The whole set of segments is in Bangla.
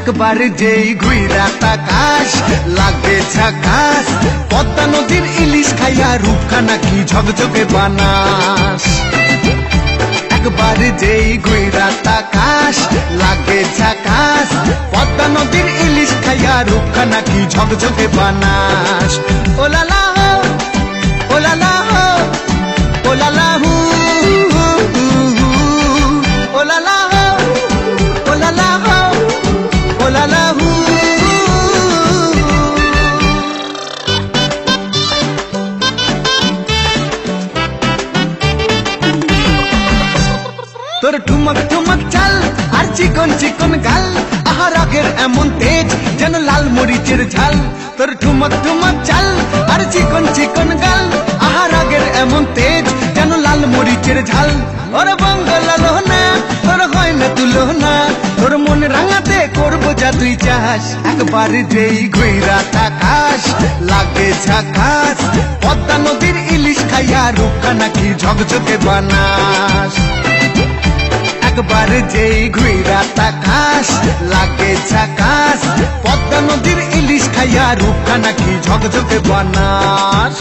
একবার যেই ঘুইরা তাকাস লাগে ঝাকাস, পদ্মা নদীর ইলিশ খাইয়া রূপখানা কি ঝকঝকে বানাস। একবার যেই ঘুইরা তাকাস লাগে ঝাকাস, পদ্মা নদীর ইলিশ খাইয়া রূপখানা কি ঝকঝকে বানাস। ওলালা হো ওলালা হো ওলালা হু ওলালা হো ওলালা হো ওলালা হু। তোর ঠুমক ঠুমক চাল আর চিকন চিকন গাল, আহা রাগের এমন তেজ যেন লাল মরিচের ঝাল। তোর ঠুমক ঠুমক চাল আর চিকন চিকন গাল, আহা রাগের এমন তেজ যেন লাল মরিচের ঝাল। ওরে বঙ্গলালো না তোর হয় না তুলো না, তোর মন রাঙাতে করবো যা তুই চাস। একবার যেই ঘুইরা তাকাস লাগে ঝাকাস, পদ্মা নদীর ইলিশ খাইয়া রূপখানা কি ঝকঝকে বানাস। একবার যেই ঘুইরা তাকাস লাগে ঝাকাস, পদ্মা নদীর ইলিশ খাইয়া রূপখানা কি ঝকঝকে বানাস।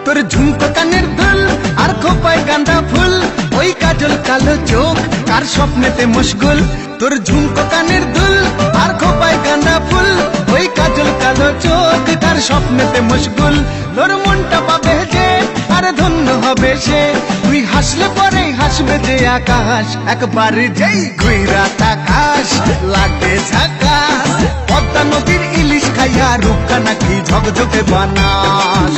তোর ঝুমকো কানের দুল আর খোপায় গাঁদা ফুল, ওই কাজল কালো চোখ কার স্বপ্নেতে মশগুল। তোর ঝুমকো কানের দুল আর খোপায় গাঁদা ফুল, ওই কাজল কালো চোখ কার স্বপ্নেতে মশগুল। তোর মনটা পাবে যে আর ধন্য হবে সে, তুই হাসলে পরে হাসবে যে আকাশ। একবার যেই ঘুইরা তাকাস লাগে ঝাকাস, পদ্মা নদীর ইলিশ খাইয়া রূপখানা কি ঝকঝকে বানাস।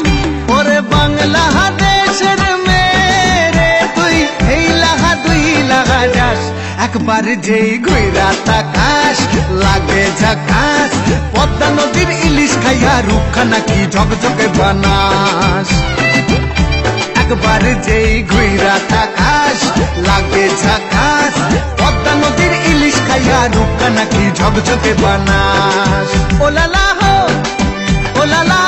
ওরে বাংলা দেশের মেরে তুই এই লাহা দুই লাগা যাস। একবার যেই ঘুইরা তাকাস লাগে ঝাকাস, পদ্মা নদীর ইলিশ খাইয়া রূপখানা কি ঝকঝকে বানাস। একবার যেই ঘুইরা তাকাস লাগে ঝাকাস, পদ্মা নদীর ইলিশ খাইয়া রূপখানা কি ঝকঝকে বানাস। ওলালা হো ওলালা